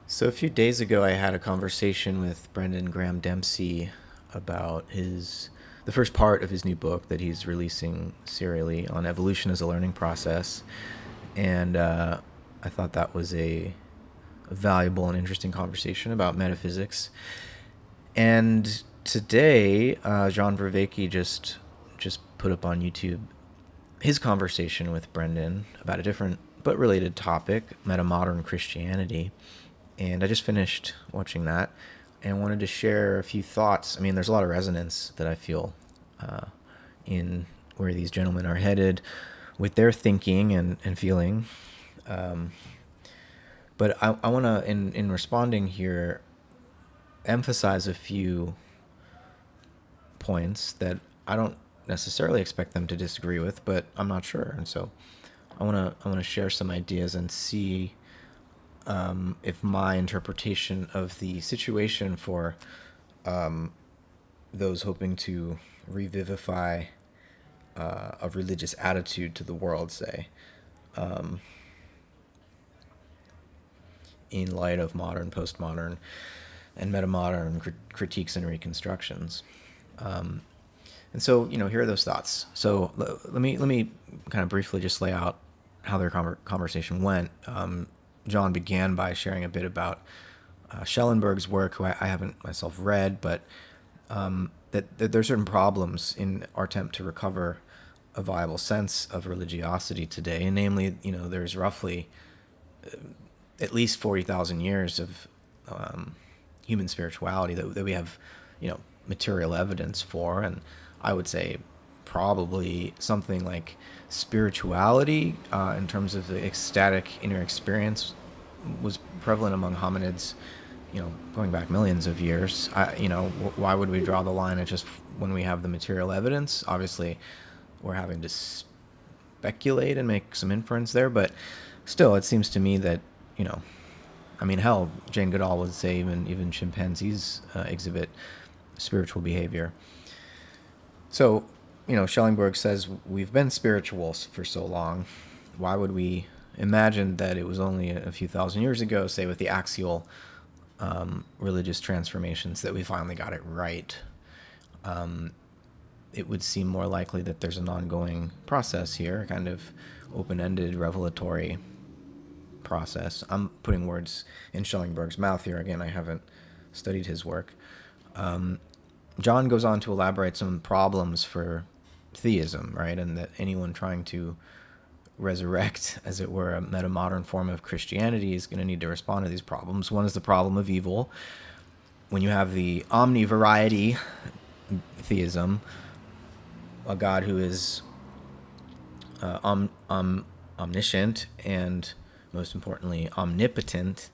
So a few days ago, I had a conversation with Brendan Graham Dempsey about the first part of his new book that he's releasing serially on evolution as a learning process, and I thought that was a valuable and interesting conversation about metaphysics. And today, John Vervaeke just put up on YouTube his conversation with Brendan about a different but related topic, meta-modern Christianity. And I just finished watching that and wanted to share a few thoughts. I mean, there's a lot of resonance that I feel in where these gentlemen are headed with their thinking and feeling. But I want to, in responding here, emphasize a few points that I don't necessarily expect them to disagree with, but I'm not sure. And so I want to share some ideas and see if my interpretation of the situation for those hoping to revivify a religious attitude to the world, say, in light of modern, postmodern, and metamodern critiques and reconstructions. And so, here are those thoughts. So let me kind of briefly just lay out how their conversation went. John began by sharing a bit about Schellenberg's work, who I haven't myself read, but that there are certain problems in our attempt to recover a viable sense of religiosity today, and namely, there's roughly at least 40,000 years of human spirituality that we have, material evidence for, and I would say probably something like spirituality in terms of the ecstatic inner experience was prevalent among hominids, going back millions of years. Why would we draw the line at just when we have the material evidence? Obviously, we're having to speculate and make some inference there, but still, it seems to me that, hell, Jane Goodall would say even chimpanzees exhibit spiritual behavior. So, Schellenberg says we've been spirituals for so long. Why would we imagine that it was only a few thousand years ago, say with the axial religious transformations, that we finally got it right? It would seem more likely that there's an ongoing process here, a kind of open-ended revelatory process. I'm putting words in Schellenberg's mouth here. Again, I haven't studied his work. John goes on to elaborate some problems for theism, right? And that anyone trying to resurrect, as it were, a meta-modern form of Christianity is going to need to respond to these problems. One is the problem of evil. When you have the omni-variety theism, a God who is omniscient and, most importantly, omnipotent,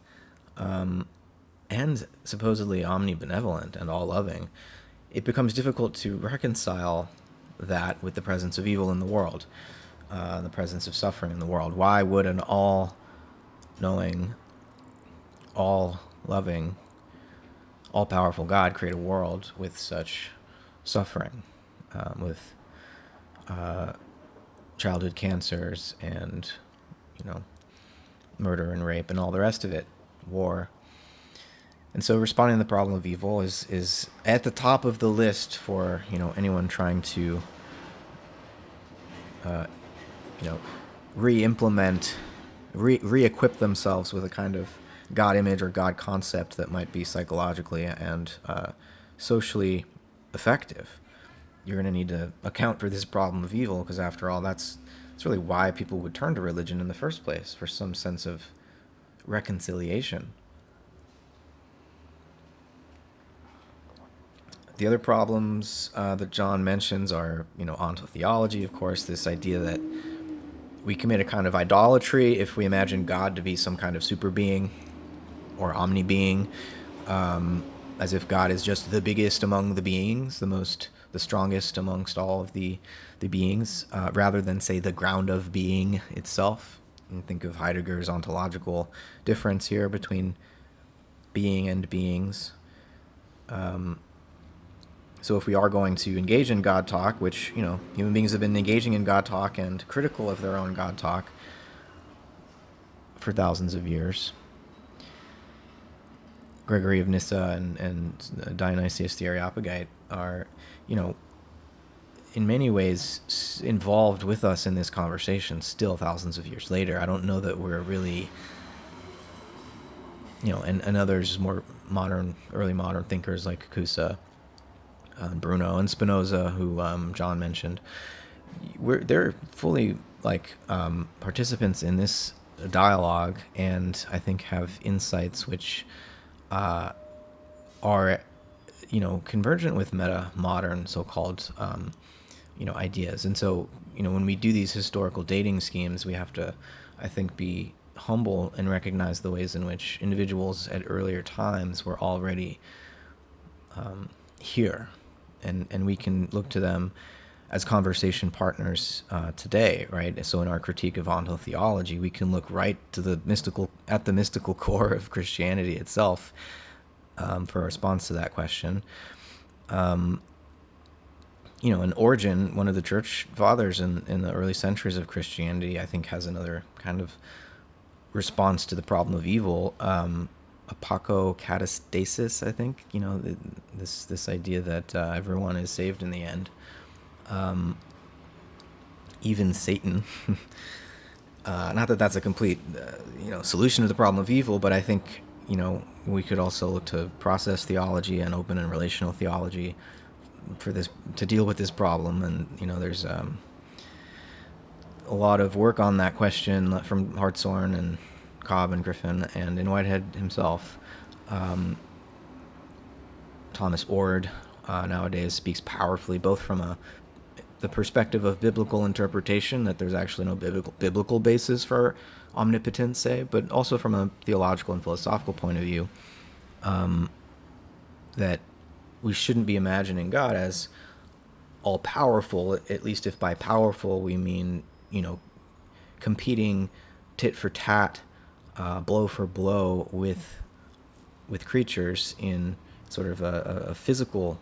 and supposedly omnibenevolent and all-loving, it becomes difficult to reconcile that with the presence of evil in the world, the presence of suffering in the world. Why would an all-knowing, all-loving, all-powerful God create a world with such suffering, with childhood cancers and, murder and rape and all the rest of it, war? And so responding to the problem of evil is at the top of the list for, anyone trying to, re-implement, re-equip themselves with a kind of God image or God concept that might be psychologically and socially effective. You're going to need to account for this problem of evil, because after all, that's really why people would turn to religion in the first place, for some sense of reconciliation. The other problems that John mentions are, ontotheology, of course, this idea that we commit a kind of idolatry if we imagine God to be some kind of super being or omni-being, as if God is just the biggest among the beings, the strongest amongst all of the beings, rather than, say, the ground of being itself. And think of Heidegger's ontological difference here between being and beings. So if we are going to engage in God talk, which, human beings have been engaging in God talk and critical of their own God talk for thousands of years, Gregory of Nyssa and Dionysius the Areopagite are, you know, in many ways involved with us in this conversation still thousands of years later. I don't know that we're really, you know, and others more modern, early modern thinkers like Cusa, Bruno, and Spinoza, who John mentioned, they're fully like participants in this dialogue, and I think have insights which are, you know, convergent with meta modern so-called you know, ideas. And so, you know, when we do these historical dating schemes, we have to, I think, be humble and recognize the ways in which individuals at earlier times were already here, and we can look to them as conversation partners today, right? So in our critique of ontotheology, we can look right to the mystical core of Christianity itself for a response to that question. You know, and Origen, one of the church fathers in the early centuries of Christianity, I think has another kind of response to the problem of evil, apokatastasis, I think, you know, this idea that everyone is saved in the end, even Satan. Not that that's a complete, you know, solution to the problem of evil, but I think, you know, we could also look to process theology and open and relational theology for this, to deal with this problem. And, you know, there's a lot of work on that question from Hartshorne and Cobb and Griffin, and in Whitehead himself. Thomas Ord nowadays speaks powerfully both from the perspective of biblical interpretation, that there's actually no biblical basis for omnipotence, say, but also from a theological and philosophical point of view, that we shouldn't be imagining God as all-powerful, at least if by powerful we mean, you know, competing tit for tat, blow for blow with creatures in sort of a physical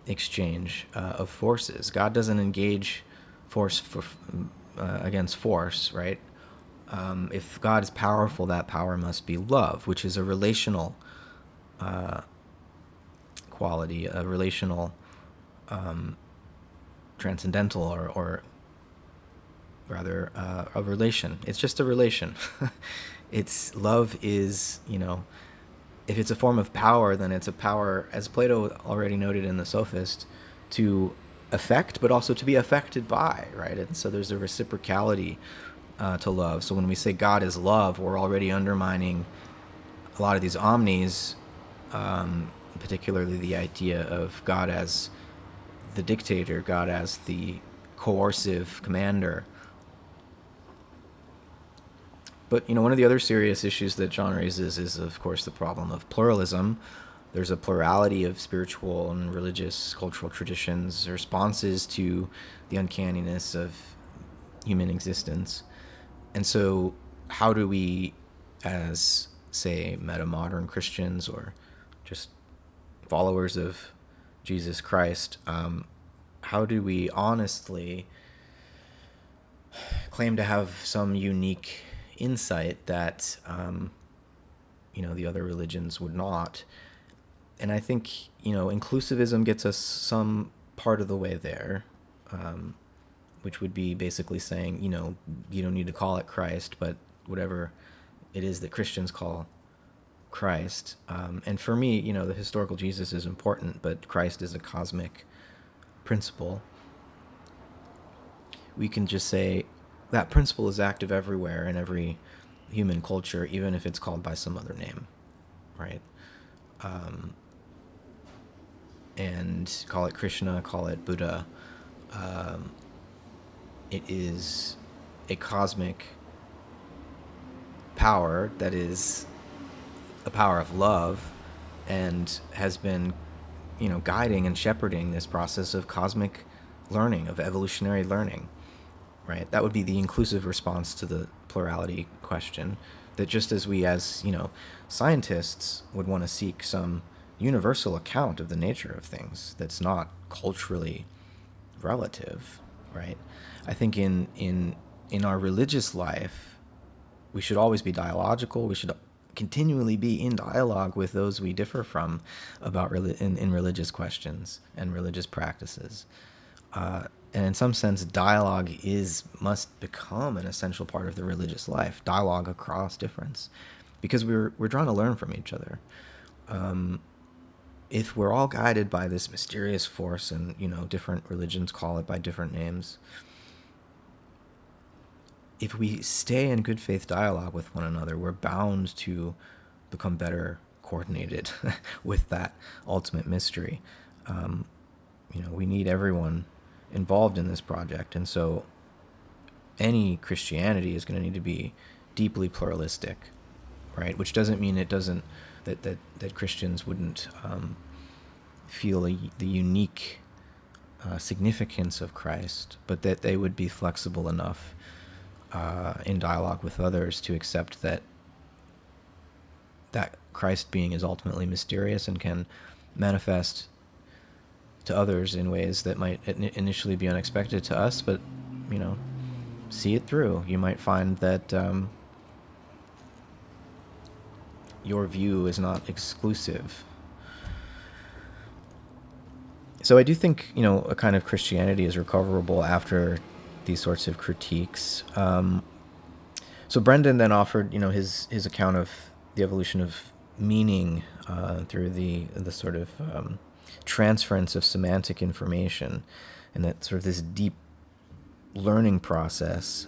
exchange of forces. God doesn't engage force against force, right? If God is powerful, that power must be love, which is a relational quality, a relational transcendental, or rather a relation. It's just a relation. It's love is, you know, if it's a form of power, then it's a power, as Plato already noted in the Sophist, to affect, but also to be affected by, right? And so there's a reciprocality to love. So when we say God is love, we're already undermining a lot of these omnis, particularly the idea of God as the dictator, God as the coercive commander. But, you know, one of the other serious issues that John raises is, of course, the problem of pluralism. There's a plurality of spiritual and religious cultural traditions, responses to the uncanniness of human existence. And so how do we, as, say, meta-modern Christians or just followers of Jesus Christ, how do we honestly claim to have some unique insight that, you know, the other religions would not? And I think, you know, inclusivism gets us some part of the way there, which would be basically saying, you know, you don't need to call it Christ, but whatever it is that Christians call Christ. And for me, you know, the historical Jesus is important, but Christ is a cosmic principle. We can just say that principle is active everywhere in every human culture, even if it's called by some other name, right? And call it Krishna, call it Buddha. It is a cosmic power that is a power of love and has been, you know, guiding and shepherding this process of cosmic learning, of evolutionary learning, right? That would be the inclusive response to the plurality question, that just as we, as, you know, scientists would want to seek some universal account of the nature of things that's not culturally relative, right? I think in our religious life, we should always be dialogical. We should continually be in dialogue with those we differ from about in religious questions and religious practices. And in some sense, dialogue must become an essential part of the religious life. Dialogue across difference, because we're trying to learn from each other. If we're all guided by this mysterious force, and different religions call it by different names, if we stay in good faith dialogue with one another, we're bound to become better coordinated with that ultimate mystery. We need everyone involved in this project, and so any Christianity is going to need to be deeply pluralistic, right? Which doesn't mean that Christians wouldn't feel the unique significance of Christ, but that they would be flexible enough in dialogue with others to accept that Christ being is ultimately mysterious and can manifest to others in ways that might initially be unexpected to us, but see it through. You might find that your view is not exclusive. So I do think a kind of Christianity is recoverable after these sorts of critiques. So Brendan then offered his account of the evolution of meaning through the sort of transference of semantic information, and that sort of this deep learning process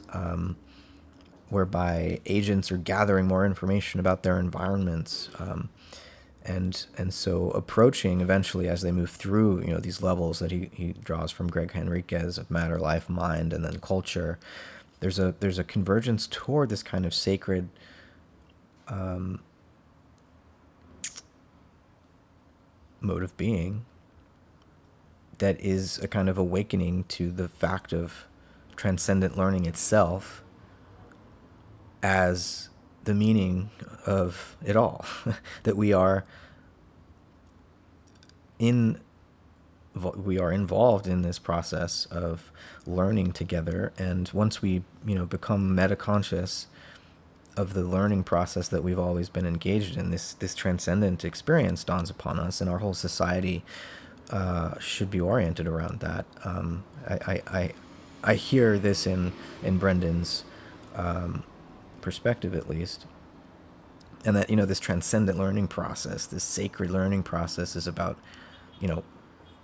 whereby agents are gathering more information about their environments, and so approaching eventually, as they move through these levels that he draws from Greg Henriquez of matter, life, mind, and then culture, there's a convergence toward this kind of sacred mode of being that is a kind of awakening to the fact of transcendent learning itself as the meaning of it all. That we are involved in this process of learning together, and once we become meta-conscious of the learning process that we've always been engaged in, this transcendent experience dawns upon us, and our whole society should be oriented around that. I hear this in Brendan's perspective, at least, and that this transcendent learning process, this sacred learning process, is about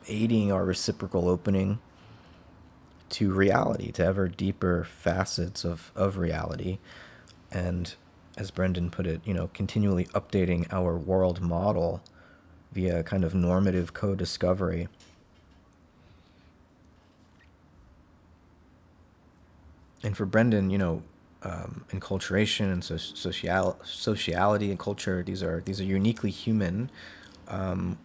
aiding our reciprocal opening to reality, to ever deeper facets of reality, and, as Brendan put it, continually updating our world model via kind of normative co-discovery. And for Brendan, enculturation and sociality and culture, these are uniquely human, and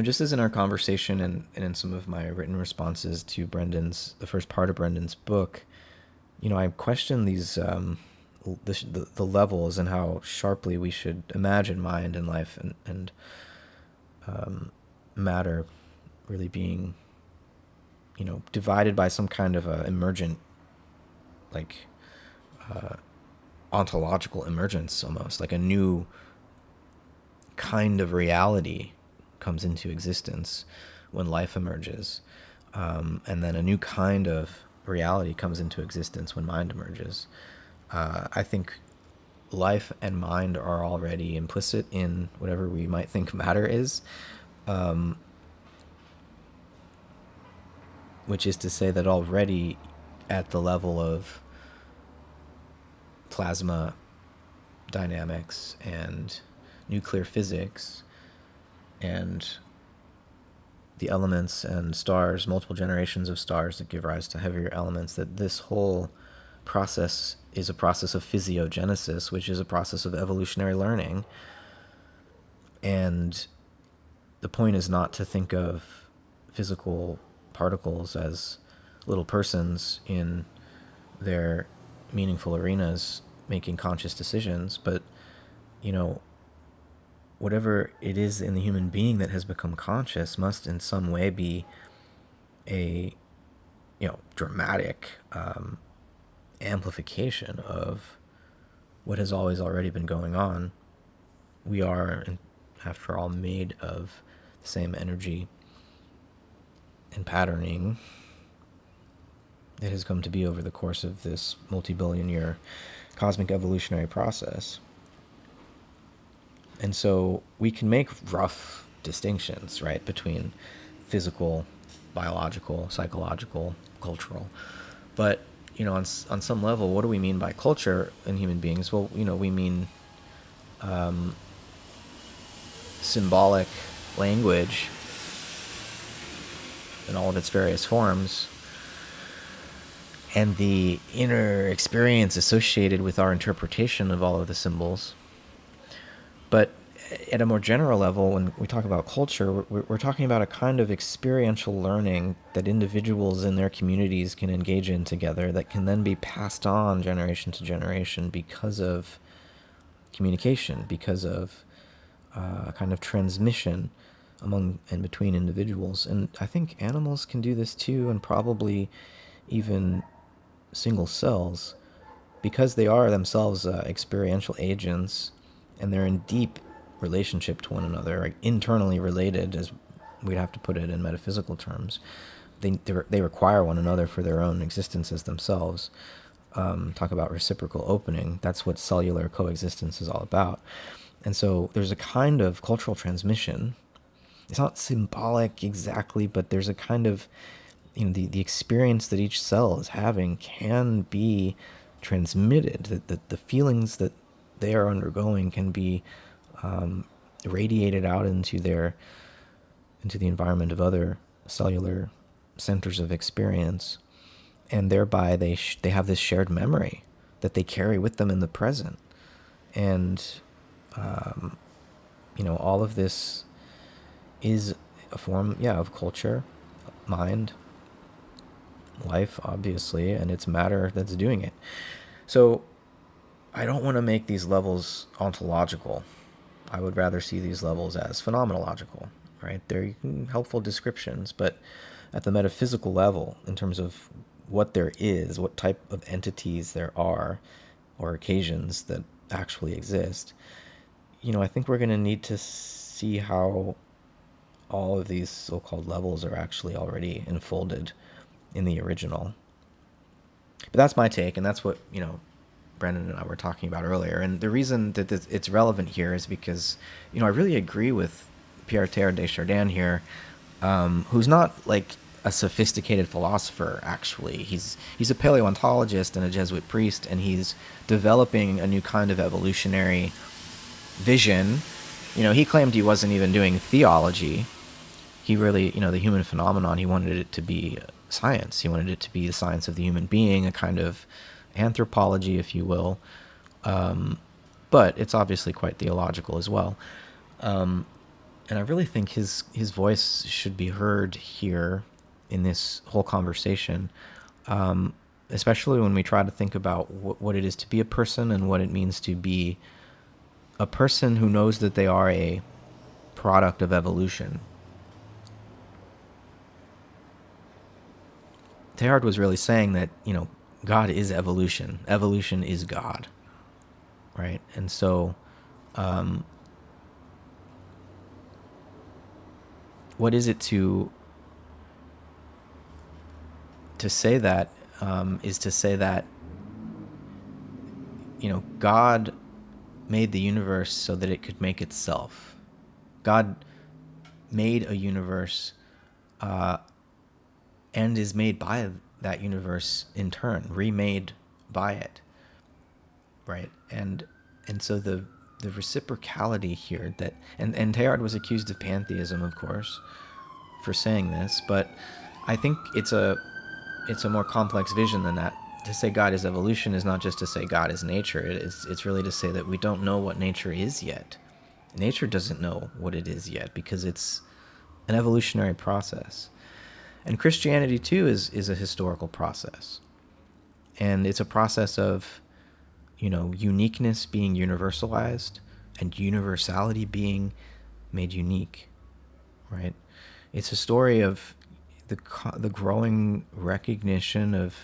just as in our conversation and in some of my written responses to the first part of Brendan's book, I question these the levels and how sharply we should imagine mind and life and matter really being divided by some kind of a emergent, like ontological emergence, almost like a new kind of reality comes into existence when life emerges, and then a new kind of reality comes into existence when mind emerges. I think life and mind are already implicit in whatever we might think matter is, which is to say that already at the level of plasma dynamics and nuclear physics and the elements and stars, multiple generations of stars that give rise to heavier elements, that this whole process is a process of physiogenesis, which is a process of evolutionary learning. And the point is not to think of physical particles as little persons in their meaningful arenas making conscious decisions, but whatever it is in the human being that has become conscious must in some way be a dramatic amplification of what has always already been going on. We are, after all, made of the same energy and patterning that has come to be over the course of this multi-billion year cosmic evolutionary process. And so we can make rough distinctions, right, between physical, biological, psychological, cultural. But, on some level, what do we mean by culture in human beings? Well, we mean symbolic language in all of its various forms, and the inner experience associated with our interpretation of all of the symbols. But at a more general level, when we talk about culture, we're talking about a kind of experiential learning that individuals in their communities can engage in together that can then be passed on generation to generation because of communication, because of a kind of transmission among and between individuals. And I think animals can do this too, and probably even single cells, because they are themselves experiential agents, and they're in deep relationship to one another, like internally related, as we'd have to put it in metaphysical terms. They require one another for their own existence as themselves. Talk about reciprocal opening. That's what cellular coexistence is all about. And so there's a kind of cultural transmission. It's not symbolic exactly, but there's a kind of, the experience that each cell is having can be transmitted. The feelings that they are undergoing can be radiated out into the environment of other cellular centers of experience, and thereby they have this shared memory that they carry with them in the present. And all of this is a form, of culture, mind, life, obviously, and it's matter that's doing it. So I don't want to make these levels ontological. I would rather see these levels as phenomenological, right? They're helpful descriptions, but at the metaphysical level, in terms of what there is, what type of entities there are, or occasions that actually exist, I think we're going to need to see how all of these so-called levels are actually already enfolded in the original. But that's my take, and that's what, Brendan and I were talking about earlier. And the reason that it's relevant here is because, I really agree with Pierre Teilhard de Chardin here, who's not like a sophisticated philosopher, actually. He's a paleontologist and a Jesuit priest, and he's developing a new kind of evolutionary vision. He claimed he wasn't even doing theology. He really, the human phenomenon, he wanted it to be science. He wanted it to be the science of the human being, a kind of anthropology, if you will. But it's obviously quite theological as well. And I really think his voice should be heard here in this whole conversation, especially when we try to think about what it is to be a person and what it means to be a person who knows that they are a product of evolution. Teilhard was really saying that, God is evolution. Evolution is God, right? And so what is it to say that, is to say that, God made the universe so that it could make itself. God made a universe and is made by that universe in turn, remade by it, right? And so the reciprocality here that, and Teilhard was accused of pantheism, of course, for saying this, but I think it's a more complex vision than that. To say God is evolution is not just to say God is nature. It's really to say that we don't know what nature is yet. Nature doesn't know what it is yet because it's an evolutionary process. And Christianity, too, is a historical process. And it's a process of, uniqueness being universalized and universality being made unique, right? It's a story of the growing recognition of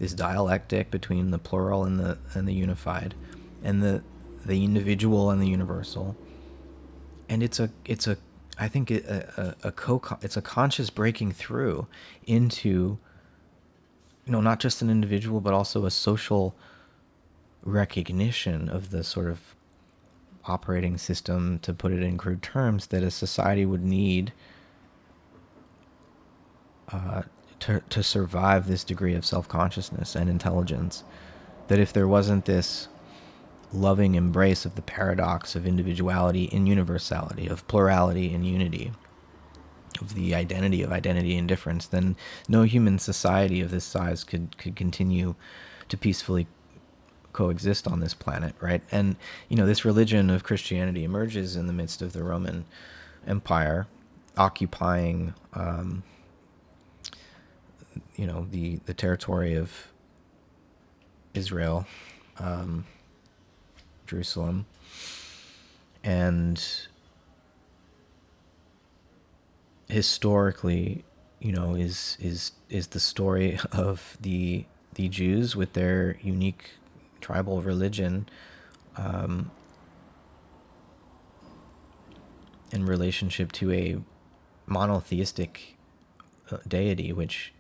this dialectic between the plural and the unified, and the individual and the universal. And it's a I think it's a conscious breaking through into, not just an individual but also a social recognition of the sort of operating system, to put it in crude terms, that a society would need to survive this degree of self-consciousness and intelligence. That if there wasn't this loving embrace of the paradox of individuality in universality, of plurality in unity, of the identity and difference, then no human society of this size could continue to peacefully coexist on this planet, right? And this religion of Christianity emerges in the midst of the Roman Empire, occupying the territory of Israel, Jerusalem, and historically, is the story of the Jews with their unique tribal religion, in relationship to a monotheistic deity, which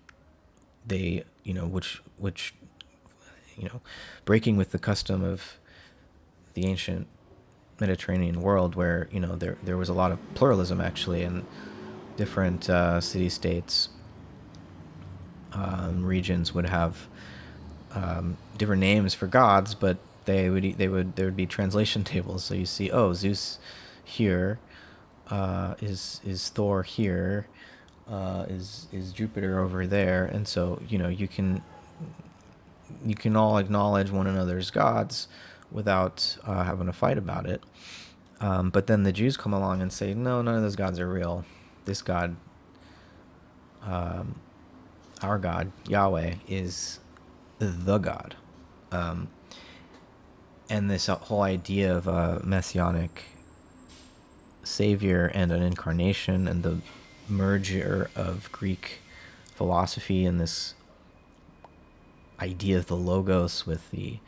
they, which breaking with the custom of the ancient Mediterranean world, where there was a lot of pluralism actually, and different city-states, regions would have different names for gods, but there would be translation tables. So you see, Zeus here, is Thor here, is Jupiter over there, and so you can all acknowledge one another's gods without having a fight about it. But then the Jews come along and say, no, none of those gods are real. This God, our God, Yahweh, is the God. And this whole idea of a messianic savior and an incarnation, and the merger of Greek philosophy and this idea of the logos with the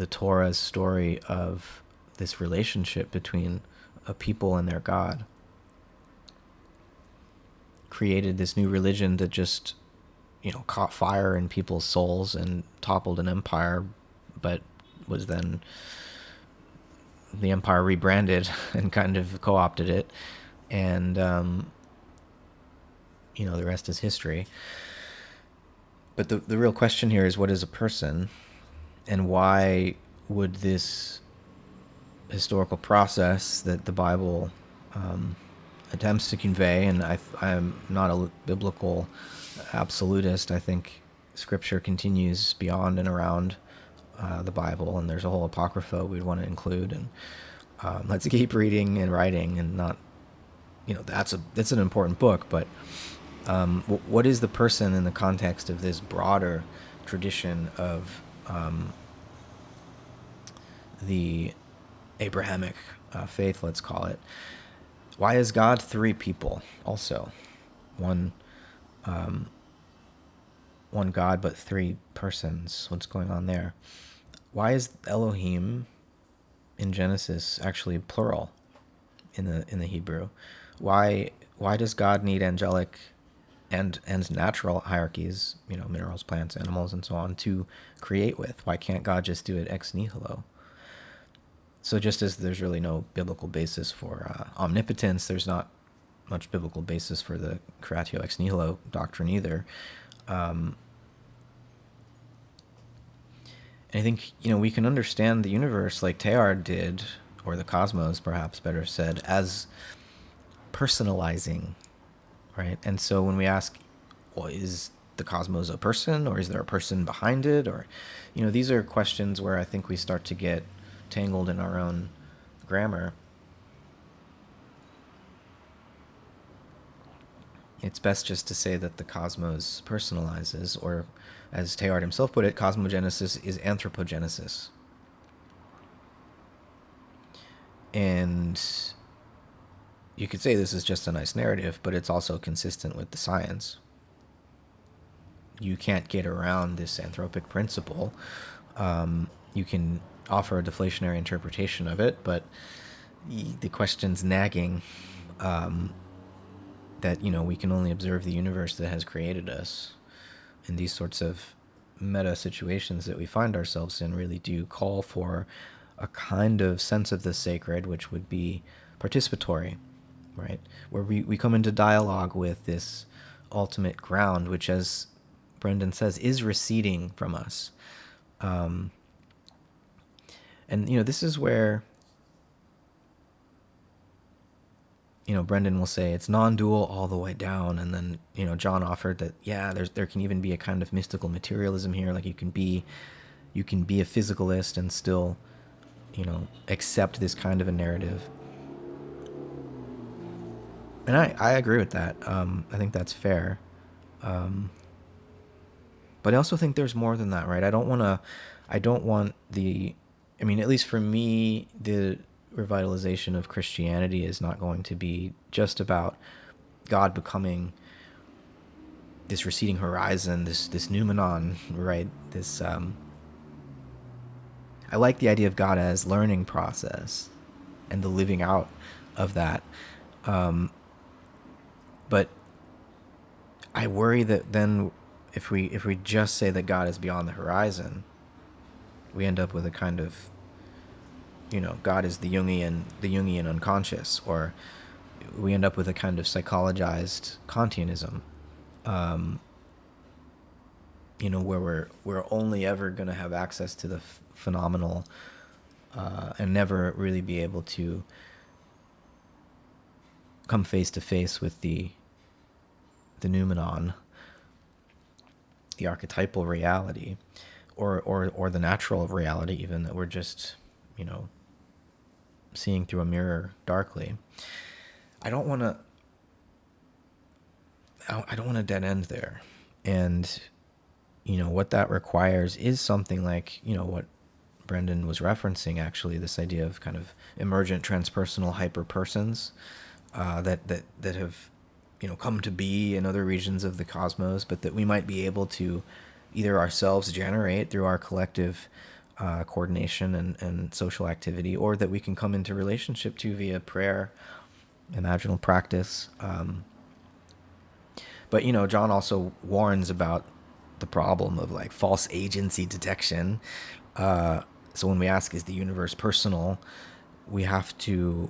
Torah's story of this relationship between a people and their God, created this new religion that just caught fire in people's souls and toppled an empire, but was then the empire rebranded and kind of co-opted it, and the rest is history. But the real question here is, what is a person, and why would this historical process that the Bible attempts to convey, and I am not a biblical absolutist. I think Scripture continues beyond and around the Bible, and there's a whole Apocrypha we'd want to include, and let's keep reading and writing, and not, that's an important book, but what is the person in the context of this broader tradition of the Abrahamic faith, let's call it? Why is God three people also? One God, but three persons. What's going on there? Why is Elohim in Genesis actually plural in the Hebrew? Why does God need angelic and natural hierarchies, minerals, plants, animals, and so on, to create with? Why can't God just do it ex nihilo? So just as there's really no biblical basis for omnipotence, there's not much biblical basis for the creatio ex nihilo doctrine either. And I think, we can understand the universe like Teilhard did, or the cosmos, perhaps better said, as personalizing, right? And so when we ask, well, is the cosmos a person, or is there a person behind it? Or, these are questions where I think we start to get tangled in our own grammar. It's best just to say that the cosmos personalizes, or as Teilhard himself put it, cosmogenesis is anthropogenesis. And you could say this is just a nice narrative, but it's also consistent with the science. You can't get around this anthropic principle. You can offer a deflationary interpretation of it, but the question's nagging, that we can only observe the universe that has created us. And these sorts of meta situations that we find ourselves in really do call for a kind of sense of the sacred, which would be participatory, right? Where we come into dialogue with this ultimate ground, which, as Brendan says, is receding from us. And this is where Brendan will say it's non-dual all the way down, and then John offered that there can even be a kind of mystical materialism here, like you can be a physicalist and still accept this kind of a narrative. And I agree with that. I think that's fair. But I also think there's more than that, right? I don't want at least for me, the revitalization of Christianity is not going to be just about God becoming this receding horizon, this noumenon, right? This I like the idea of God as learning process and the living out of that. But I worry that then if we just say that God is beyond the horizon, we end up with a kind of God is the Jungian unconscious, or we end up with a kind of psychologized Kantianism, where we're only ever going to have access to the phenomenal, and never really be able to come face to face with the noumenon, the archetypal reality, or the natural reality, even, that we're just seeing through a mirror darkly. I don't want to dead end there. And what that requires is something like what Brendan was referencing, actually, this idea of kind of emergent transpersonal hyperpersons, that have come to be in other regions of the cosmos, but that we might be able to either ourselves generate through our collective coordination and social activity, or that we can come into relationship to via prayer, imaginal practice. But John also warns about the problem of like false agency detection. So when we ask, is the universe personal, we have to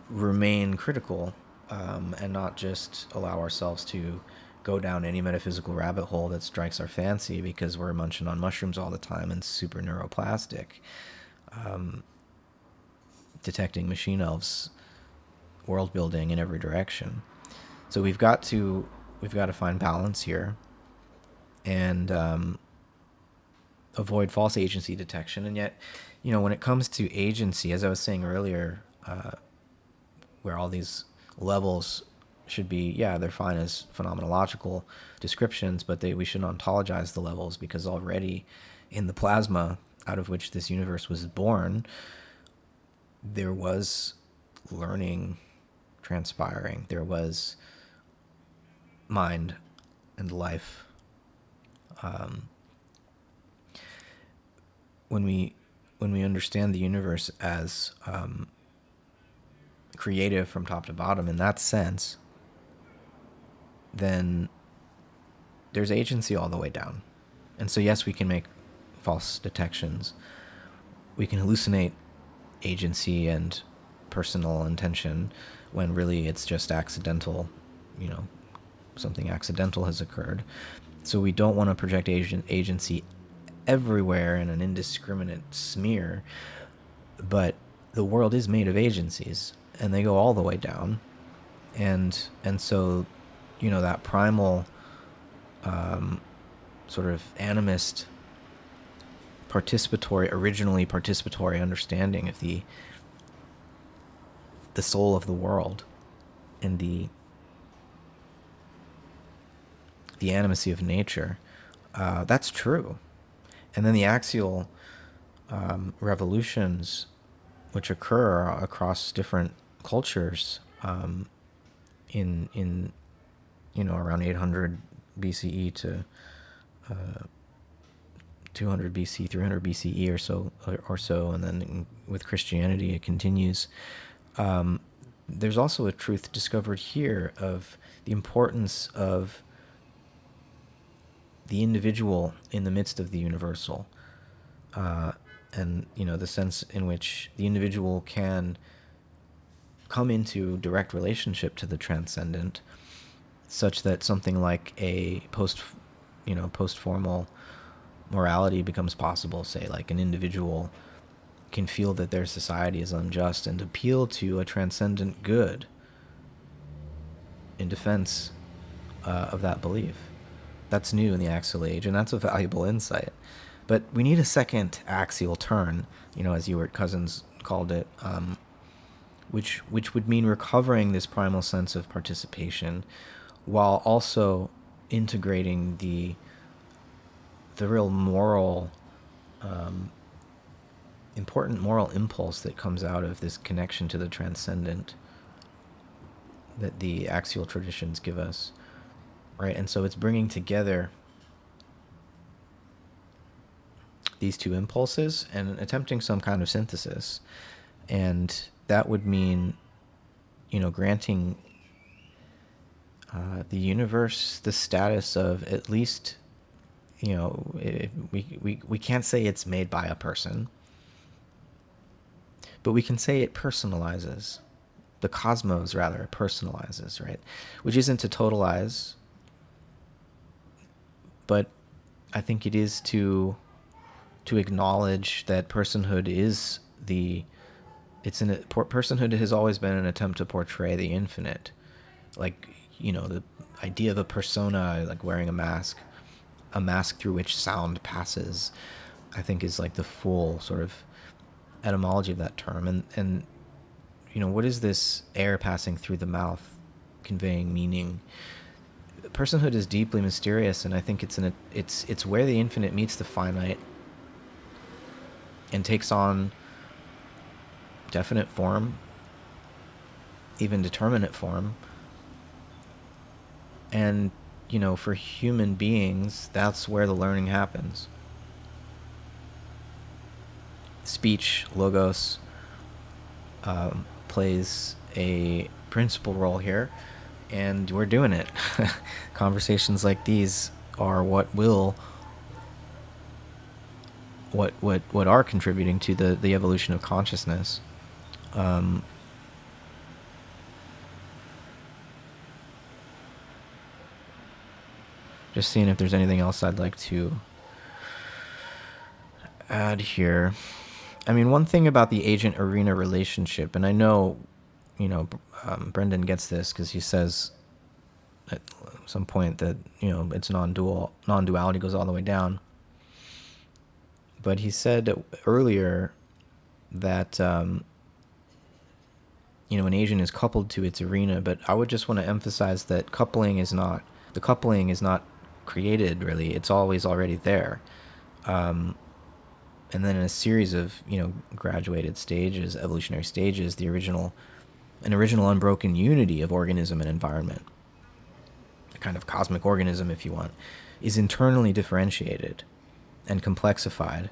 remain critical, and not just allow ourselves to go down any metaphysical rabbit hole that strikes our fancy because we're munching on mushrooms all the time and super neuroplastic, detecting machine elves world building in every direction. So we've got to find balance here, and avoid false agency detection. And yet, when it comes to agency, as I was saying earlier, where all these levels should be, they're fine as phenomenological descriptions, but we should ontologize the levels, because already in the plasma out of which this universe was born, there was learning transpiring. There was mind and life. When we understand the universe as creative from top to bottom in that sense, then there's agency all the way down. And so yes, we can make false detections. We can hallucinate agency and personal intention when really it's just accidental, something accidental has occurred. So we don't want to project agency everywhere in an indiscriminate smear, but the world is made of agencies, and they go all the way down. And so, that primal, sort of animist, originally participatory understanding of the soul of the world, and the animacy of nature, that's true. And then the axial revolutions which occur across different cultures, in around 800 BCE to 200 BC, 300 BCE or so, and then with Christianity it continues. There's also a truth discovered here of the importance of the individual in the midst of the universal, and the sense in which the individual can come into direct relationship to the transcendent, such that something like a post-formal morality becomes possible. Say, like an individual can feel that their society is unjust and appeal to a transcendent good in defense of that belief. That's new in the axial age, and that's a valuable insight. But we need a second axial turn, as Ewart Cousins called it, which would mean recovering this primal sense of participation while also integrating the real moral, important moral impulse that comes out of this connection to the transcendent that the axial traditions give us, right? And so it's bringing together these two impulses and attempting some kind of synthesis. And that would mean, granting the universe the status of, at least, we can't say it's made by a person, but we can say it personalizes. The cosmos, rather, personalizes, right? Which isn't to totalize, but I think it is to acknowledge that personhood is personhood has always been an attempt to portray the infinite. Like, the idea of a persona, like wearing a mask through which sound passes, I think is like the full sort of etymology of that term. And what is this air passing through the mouth conveying meaning? Personhood is deeply mysterious, and I think it's where the infinite meets the finite and takes on definite form, even determinate form. And, for human beings, that's where the learning happens. Speech, logos, plays a principal role here, and we're doing it. Conversations like these are what are contributing to the evolution of consciousness. Just seeing if there's anything else I'd like to add here. I mean, one thing about the agent-arena relationship, and I know, Brendan gets this because he says at some point that, it's non-duality goes all the way down. But he said earlier that, an agent is coupled to its arena, but I would just want to emphasize that the coupling is not created, really. It's always already there. And then in a series of, graduated stages, evolutionary stages, an original unbroken unity of organism and environment, a kind of cosmic organism, if you want, is internally differentiated and complexified,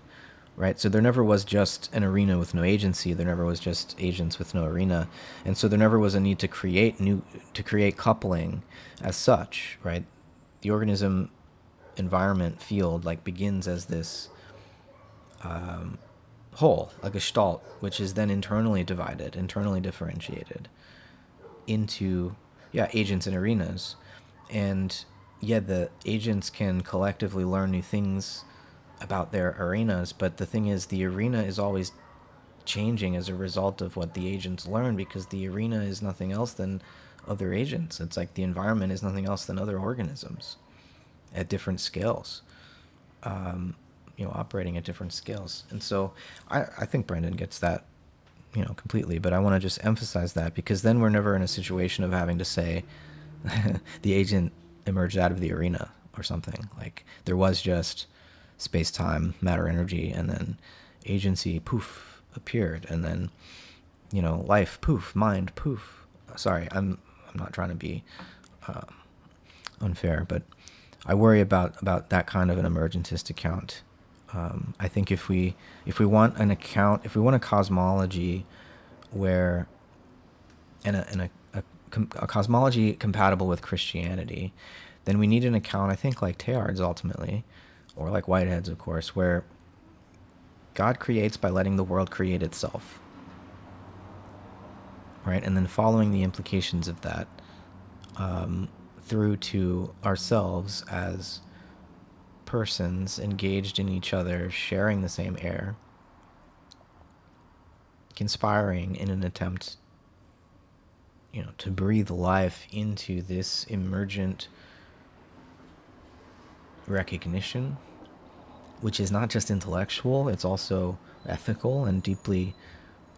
right? So there never was just an arena with no agency. There never was just agents with no arena. And so there never was a need to create coupling as such, right? The organism environment field begins as this whole, a gestalt, which is then internally divided, internally differentiated into agents and arenas. And the agents can collectively learn new things about their arenas, but the thing is, the arena is always changing as a result of what the agents learn, because the arena is nothing else than other agents. It's like the environment is nothing else than other organisms at different scales, operating at different scales. And so I think Brendan gets that, completely, but I want to just emphasize that, because then we're never in a situation of having to say the agent emerged out of the arena or something. Like, there was just space-time, matter, energy, and then agency, poof, appeared, and then, life, poof, mind, poof. sorry, I'm not trying to be unfair, but I worry about that kind of an emergentist account. I think if we want an account, if we want a cosmology where a cosmology compatible with Christianity, then we need an account, I think, like Teilhard's ultimately, or like Whitehead's, of course, where God creates by letting the world create itself, right? And then following the implications of that through to ourselves as persons engaged in each other, sharing the same air, conspiring in an attempt, to breathe life into this emergent recognition, which is not just intellectual, it's also ethical and deeply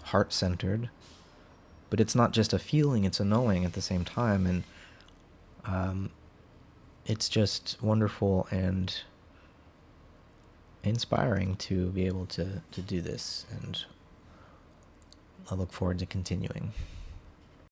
heart-centered. But it's not just a feeling, it's a knowing at the same time. And it's just wonderful and inspiring to be able to do this. And I look forward to continuing.